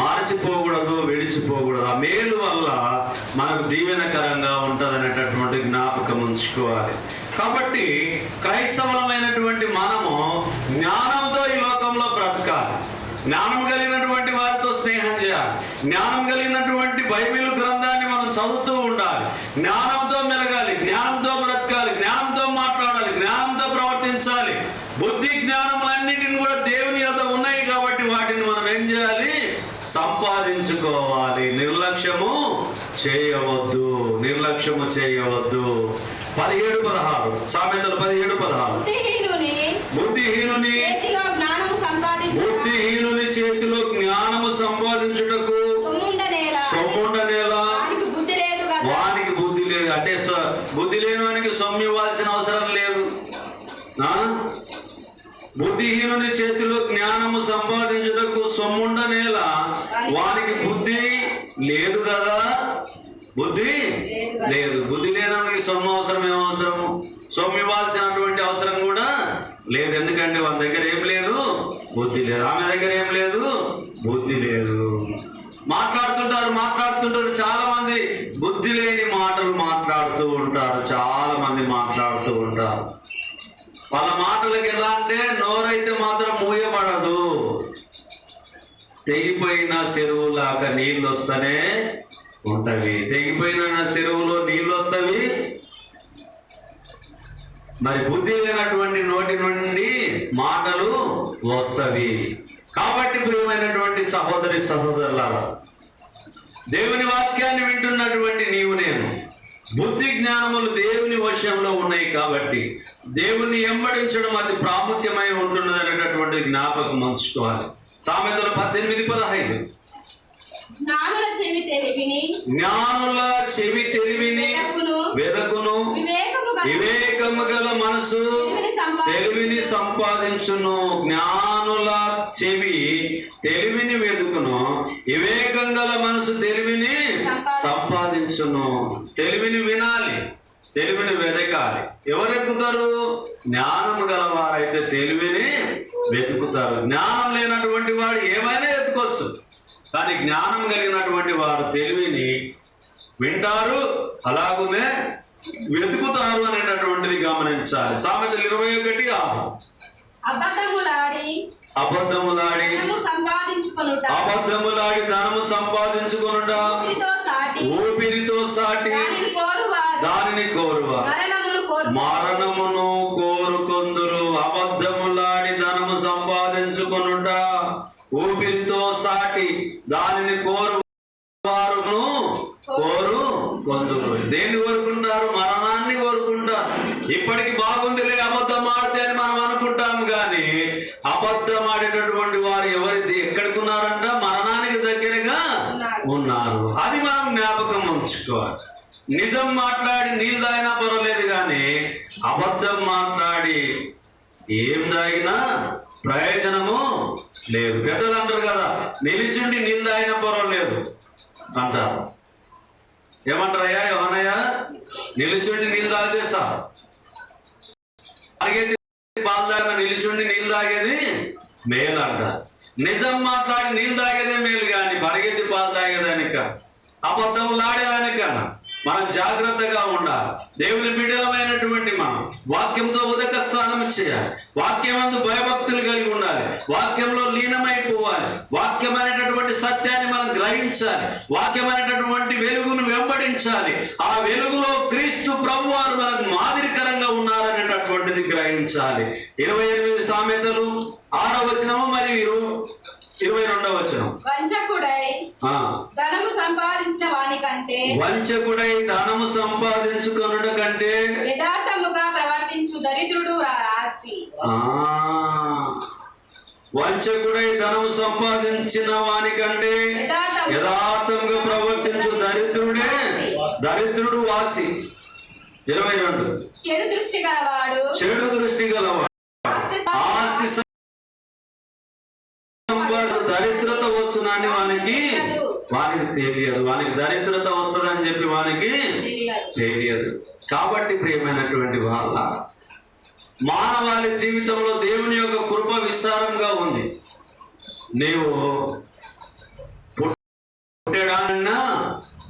మార్చిపోకూడదు, విడిచిపోకూడదు. ఆ మేలు వల్ల మనకు దీవెనకరంగా ఉంటుంది అనేటటువంటి జ్ఞాపకం ఉంచుకోవాలి. కాబట్టి క్రైస్తవులమైనటువంటి మనము జ్ఞానంతో ఈ లోకంలో బ్రతకాలి. జ్ఞానం కలిగినటువంటి వారితో స్నేహం చేయాలి. జ్ఞానం కలిగినటువంటి బైబిల్ గ్రంథాన్ని మనం చదువుతూ ఉండాలి. జ్ఞానంతో మెలగాలి, జ్ఞానంతో బ్రతకాలి, జ్ఞానంతో మాట్లాడాలి, జ్ఞానంతో ప్రవర్తించాలి. బుద్ధి జ్ఞానములన్నిటిని కూడా దేవుని యొద్ద ఉన్నాయి కాబట్టి వాటిని మనం ఏం చేయాలి? సంపాదించుకోవాలి. నిర్లక్ష్యము చేయవద్దు, నిర్లక్ష్యము చేయవద్దు. 17:16 సామెతలు 17:16 బుద్ధిహీనుని చేతిలో జ్ఞానము సంపాదించుటకు సొమ్ముండనేలా వానికి బుద్ధి లేదు. అంటే బుద్ధి లేని వానికి సొమ్ము ఇవ్వాల్సిన అవసరం లేదు. బుద్ధిహీనుని చేతిలో జ్ఞానము సంపాదించుటకు సొమ్ముండనేలా వానికి బుద్ధి లేదు కదా. బుద్ధి లేదు. బుద్ధి లేనికి సొమ్ము అవసరం. ఏమవసరము? సొమ్ము ఇవ్వాల్సినటువంటి అవసరం కూడా లేదు. ఎందుకంటే వాళ్ళ దగ్గర ఏం లేదు? బుద్ధి లేదు. ఆమె దగ్గర ఏం లేదు? బుద్ధి లేదు. మాట్లాడుతుంటారు. చాలా మంది బుద్ధి లేని మాటలు మాట్లాడుతూ ఉంటారు. చాలా మంది మాట్లాడుతూ ఉంటారు. వాళ్ళ మాటలకు ఎలా అంటే నోరైతే మాత్రం మూయబడదు. తెగిపోయిన చెరువులాగా నీళ్ళు వస్తూనే ఉంటవి. తెగిపోయిన చెరువులో నీళ్ళు వస్తవి. మరి బుద్ధి లేనటువంటి నోటి నుండి మాటలు వస్తవి. కాబట్టి ప్రియమైనటువంటి సహోదరి సహోదరులారా, దేవుని వాక్యాన్ని వింటున్నటువంటి నీవు నేను బుద్ధి జ్ఞానములు దేవుని వశంలో ఉన్నాయి కాబట్టి దేవుని ఎంబడించడం అతి ప్రాముఖ్యమై ఉంటున్నది అనేటటువంటి జ్ఞాపకం ఉంచుకోవాలి. సామెతలు 18:15 జ్ఞానుల చెవి తెలివిని వెదకును, వివేకము గల మనసు తెలివిని సంపాదించును. జ్ఞానుల చెవి తెలివిని వెదుకును, వివేకం గల మనసు తెలివిని సంపాదించును. తెలివిని వినాలి, తెలివిని వెదకాలి. ఎవరు వెతుకుతారు? జ్ఞానము గలవారైతే తెలివిని వెతుకుతారు. జ్ఞానం లేనటువంటి వాడు ఏమైనా వెతుకోవచ్చు, కానీ జ్ఞానం కలిగినటువంటి వారు తెలివిని వింటారు, అలాగునే వెతుకుతారు అనేటటువంటిది గమనించాలి. సామెతలు 21:6 అబద్ధములాడి ధనము సంపాదించుకొనుట ఊపిరితో సాటి దానిని కోరువారు మరణమును కోరుకొందురు. అబద్ధములాడి ధనము సంపాదించుకొనుట ఊపిరితో సాటి దానిని కోరువారును కోరుకొందురు. దేన్ని కోరుకుంటారు? మరణాన్ని కోరుకుంటారు. ఇప్పటికి బాగుందిలే అబద్ధం ఆడితే అని మనం అనుకుంటాం, కానీ అబద్ధం ఆడేటటువంటి వారు ఎక్కడికి ఉన్నారంట? మరణానికి దగ్గరగా ఉన్నారు. అది మనం జ్ఞాపకం ఉంచుకోవాలి. నిజం మాట్లాడి నీళ్ళు తాగినా పర్వాలేదు, కానీ అబద్ధం మాట్లాడి ఏం తాగినా ప్రయోజనము లేదు. పెద్దలు అంటారు కదా, నిలిచుండి నీళ్ళు తాగినా పర్వాలేదు అంటారు. ఏమంటారయ్యా? ఏమన్నాయా? నిలిచుండి నీళ్ళు తాగితే సార్ తాగేది పాలు తాగిన నిలిచుండి నీళ్ళు తాగేది మేలు అంటారు. నిజం మాట్లాడి నీళ్ళు తాగేదే మేలు, కానీ పరిగెత్తి పాలు తాగేదానిక అబద్ధములాడేదానికన్నా మనం జాగ్రత్తగా ఉండాలి. దేవుని బిడ్డలమైనటువంటి మనం వాక్యంతో ఉదక స్నానం చేయాలి. వాక్యమందు భయభక్తులు కలిగి ఉండాలి. వాక్యంలో లీనమైపోవాలి. వాక్యం అనేటటువంటి సత్యాన్ని మనం గ్రహించాలి. వాక్యం అనేటటువంటి వెలుగును వెంబడించాలి. ఆ వెలుగులో క్రీస్తు ప్రభువారు మనకు మాదిరికరంగా ఉన్నారనేటటువంటిది గ్రహించాలి. 28 సామెతలు 6వ వచనము మరియు 22వ వచనం వంచకుడై ధనము సంపాదించుకొనుట కంటే యథార్థముగా ప్రవర్తించు దరిద్రుడు రాసి. వంచకుడై ధనము సంపాదించిన వానికంటే యథార్థంగా ప్రవర్తించు దరిద్రుడు వాసి. 22 చెడు దృష్టి గలవాడు ఆస్తి దరిద్రత వచ్చునని వానికి తెలియదు. వానికి దరిద్రత వస్తుందని చెప్పి వానికి తెలియదు. కాబట్టి ప్రియమైనటువంటి వాళ్ళ మానవాళి జీవితంలో దేవుని యొక్క కృప విస్తారంగా ఉంది. నీవు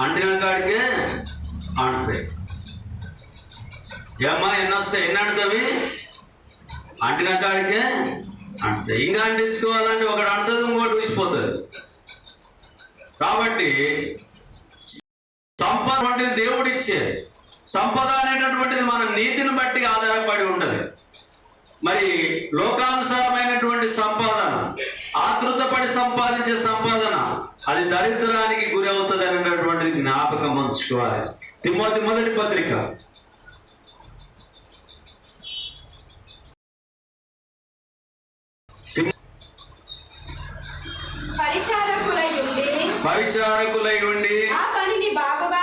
అంటిన కాడికే అంటుతాయి. ఏమ్మా ఎన్ని వస్తాయి? ఎన్ని అంటుతావి? అంటిన కాడికే అంటుతాయి. ఇంకా అంటించుకోవాలంటే ఒకటి అంటుంది, ఇంకోటి ఊసిపోతుంది. కాబట్టి సంపద వంటిది దేవుడిచ్చేది. సంపద అనేటటువంటిది మన నీతిని బట్టి ఆధారపడి ఉండదు. మరి లోకానుసారమైనటువంటి సంపాదన, ఆతృతపడి సంపాదించే సంపాదన, అది దరిద్రానికి గురి అవుతుంది అనేటటువంటిది జ్ఞాపకం ఉంచుకోవాలి. తిమోతి మొదటి పత్రిక పరిచారకులై ఉండి ఆ పనిని బాగుగా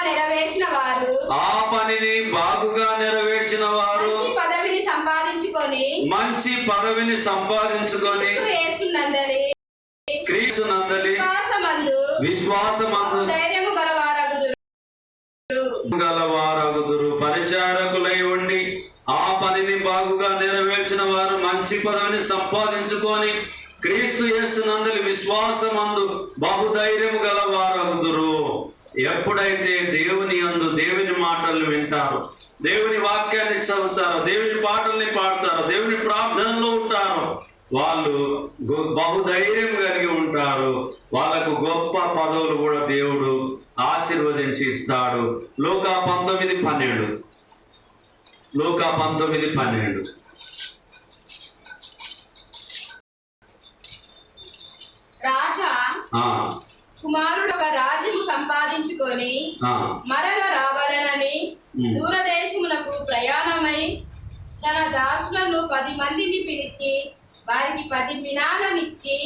నెరవేర్చిన వారు మంచి పదవిని సంపాదించుకొని క్రీస్తునందలి విశ్వాసమందు ధైర్యము గలవారగుదురు. పరిచారకులై ఉండి ఆ పనిని బాగుగా నెరవేర్చిన వారు మంచి పదవిని సంపాదించుకొని క్రీస్తు యేసునందలి విశ్వాసమందు బహుధైర్యము గలవారగుదురు. ఎప్పుడైతే దేవుని యందు దేవుని మాటలు వింటారో, దేవుని వాక్యాన్ని చదువుతారో, దేవుని పాటల్ని పాడతారో, దేవుని ప్రార్థనలో ఉంటారో, వాళ్ళు బహుధైర్యం కలిగి ఉంటారు. వాళ్ళకు గొప్ప పదవులు కూడా దేవుడు ఆశీర్వదించి ఇస్తాడు. లూకా 19:12 లూకా 19:12 రాజా కుమారుడు ఒక రాజ్యము సంపాదించుకొని మరల రావాలనని దూరదేశములకు ప్రయాణమై తన దాసులను 10 మందిని పిలిచి వారికి 10 మినాలనిచ్చి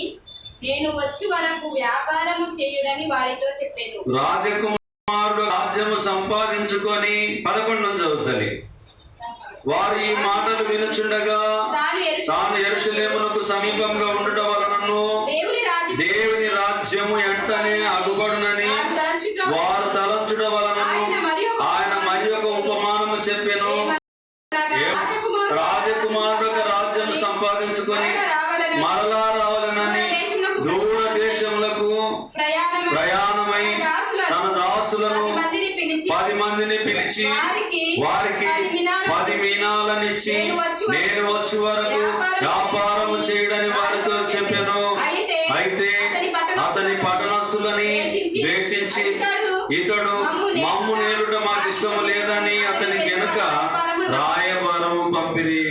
నేను వచ్చి వరకు వ్యాపారము చేయుడని వారితో చెప్పాను. రాజకుమారుడు రాజ్యము సంపాదించుకొని 11 చదువుతుంది. వారు ఈ మాటలు వినుచుండగా తాను యెరూషలేమునకు సమీపంగా ఉండటం వలనను దేవుని రాజ్యము వెంటనే అగుపడునని వారు తలంచుట వలనను ఆయన మరి ఒక ఉపమానము చెప్పెను. రాజకుమారుడు రాజ్యం సంపాదించుకొని మరలా రావాలనని దూర దేశములకు ప్రయాణమై తన దాసులను 10 మందిని పిలిచి వారికి 10 మీనాలనిచ్చి నేను వచ్చి వరకు వ్యాపారము చేయడని వారితో చెప్పాను. అయితే అతని పట్టణస్థులని ద్వేషించి ఇతడు మమ్ము నేలుట మాకు ఇష్టము లేదని అతని వెనుక రాయబారము పంపిరి.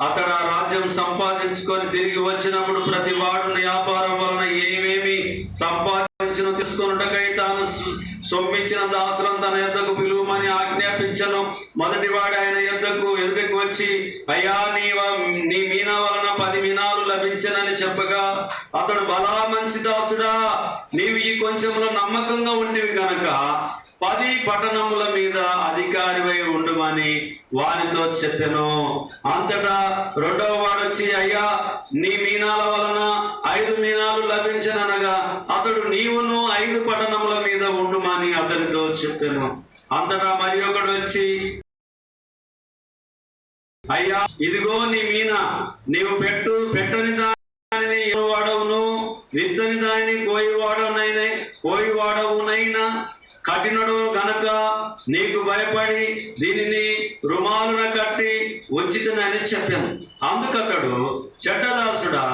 అతడు ఆ రాజ్యం సంపాదించుకొని తిరిగి వచ్చినప్పుడు ప్రతి వాడు వ్యాపారం వలన ఏమేమి సంపాదించిన తీసుకొనుటకై తాను సొమ్మిచ్చిన దాసులను తన యొద్దకు పిలువమని ఆజ్ఞాపించను. మొదటి వాడు ఆయన ఎదుటకు వచ్చి, అయ్యా నీ మీనా వలన 10 మీనాలు లభించనని చెప్పగా అతడు, బలా మంచి దాసుడా, నీవు ఈ కొంచెంలో నమ్మకంగా ఉండివి గనక 10 పట్టణముల మీద అధికారివై ఉండుమని వారితో చెప్పెను. అంతటా రెండవ వాడొచ్చి, అయ్యా నీ మీనాల వలన 5 మీనాలు లభించననగా అతడు, నీవును 5 పట్టణముల మీద ఉండుమని అతనితో చెప్పెను. అంతటా మరి ఒకడు వచ్చి, అయ్యా ఇదిగో నీ మీనా, నీవు పెట్టని దానిని వాడవును, విత్తని దానిని కోయివాడవునైనా కఠినుడు గనక నీకు భయపడి దీనిని రుమాలున కట్టి ఉంచితనని చెప్పాను. అందుకతడు, చెడ్డదాసుడా,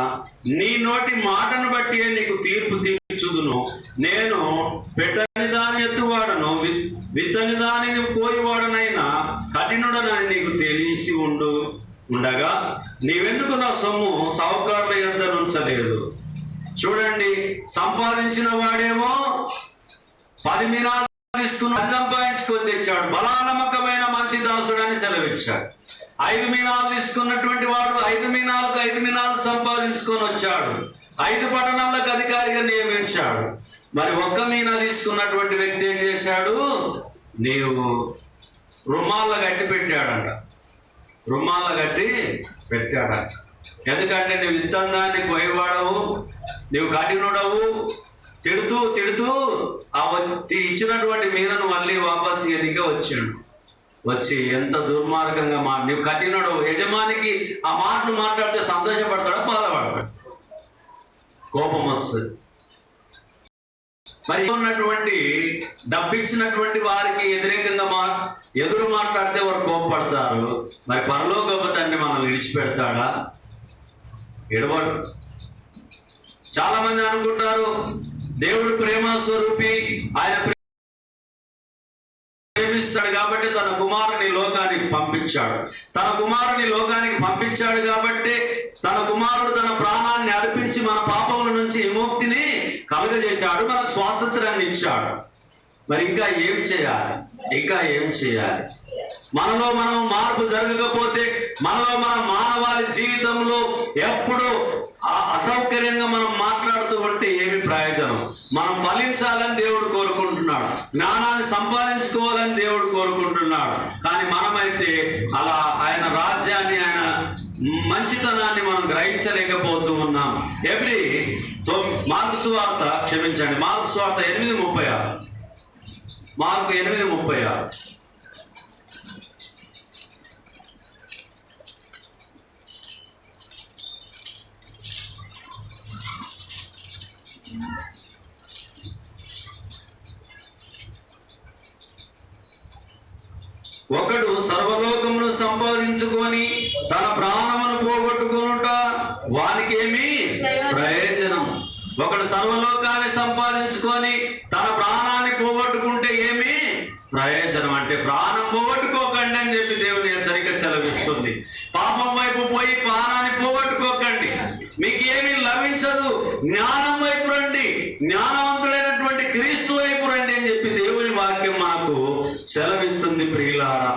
నీ నోటి మాటను బట్టి నీకు తీర్పు తీర్చుదును. నేను పెట్టని దాని ఎత్తువాడను, విత్తని దానిని కోయివాడనైనా కఠినుడనని నీకు తెలిసి ఉండగా నీవెందుకు నా సొమ్ము సావుకారుల యొద్ద నుంచలేదు? చూడండి, సంపాదించిన వాడేమో 10 మీనాలు తీసుకుని సంపాదించుకొని తెచ్చాడు, బలా నమ్మకమైన మంచి దాసుడు అని సెలవిచ్చాడు. 5 మీనాలు తీసుకున్నటువంటి వాడు 5 మీనాలకు 5 మీనాలు సంపాదించుకొని వచ్చాడు, 5 పట్టణాలకు అధికారిగా నియమించాడు. మరి 1 మీనా తీసుకున్నటువంటి వ్యక్తి ఏం చేశాడు? నీవు రుమాల్లో కట్టి పెట్టాడంట. ఎందుకంటే నువ్వు విత్తందాన్ని కోయవాడవు, నువ్వు కఠినుడవు. తిడుతూ ఇచ్చినటువంటి మీనను మళ్ళీ వాపసు ఎన్నిక వచ్చి ఎంత దుర్మార్గంగా నువ్వు కఠినుడు. యజమానికి ఆ మాటలు మాట్లాడితే సంతోషపడతాడా, బాధపడతాడు? కోపం వస్తుంది. మరి ఉన్నటువంటి డబ్బిచ్చినటువంటి వారికి వ్యతిరేకంగా ఎదురు మాట్లాడితే వారు కోపపడతారు. మరి పరలోకపు తండ్రి మనల్ని విడిచిపెడతాడా? ఎడబడు. చాలా మంది అనుకుంటారు దేవుడు ప్రేమ స్వరూపి, ఆయన ప్రేమిస్తాడు కాబట్టి తన కుమారుని లోకానికి పంపించాడు. తన కుమారుని లోకానికి పంపించాడు కాబట్టి తన కుమారుడు తన ప్రాణాన్ని అర్పించి మన పాపముల నుంచి విముక్తిని కలుగజేశాడు, మనకు స్వాతంత్రాన్ని ఇచ్చాడు. మరి ఇంకా ఏం చేయాలి? ఇంకా ఏం చేయాలి? మనలో మనం మార్పు జరగకపోతే, మనలో మన మానవాళి జీవితంలో ఎప్పుడు అసౌకర్యంగా మనం మాట్లాడుతూ ఉంటే ఏమి ప్రయోజనం? మనం ఫలించాలని దేవుడు కోరుకుంటున్నాడు, జ్ఞానాన్ని సంపాదించుకోవాలని దేవుడు కోరుకుంటున్నాడు. కానీ మనమైతే అలా ఆయన రాజ్యాన్ని, ఆయన మంచితనాన్ని మనం గ్రహించలేకపోతూ ఉన్నాం. మార్కు సువార్త 8:36. మార్కు 8:36. ఒకడు సర్వలోకమును సంపాదించుకొని తన ప్రాణమును పోగొట్టుకొనుట వానికేమి ప్రయోజనం? ఒకడు సర్వలోకాన్ని సంపాదించుకొని తన ప్రాణాన్ని పోగొట్టుకుంటే ఏమి ప్రయోజనం? అంటే ప్రాణం పోగొట్టుకోకండి అని చెప్పి దేవుని హెచ్చరిక చెలవిస్తుంది. పాపం వైపు పోయి ప్రాణాన్ని పోగొట్టుకోకండి, మీకు ఏమీ లభించదు. జ్ఞానం వైపు రండి, జ్ఞానవంతుడైనటువంటి క్రీస్తు వైపు రండి అని చెప్పి దేవుని వాక్యం మనకు సెలవిస్తుంది. ప్రియులారా,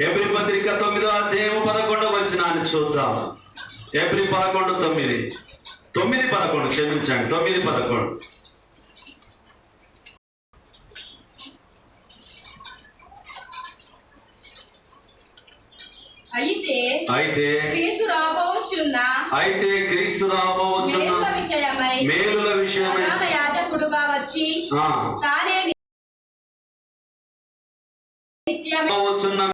ఎబ్రీ పత్రిక 9:11 చూద్దాం. ఎబ్రీ 9:11 క్షమించండి, 9:11. అయితే క్రీస్తు రాబోచున్న మేలుల విషయమై యాజకుడుగా వచ్చి తానే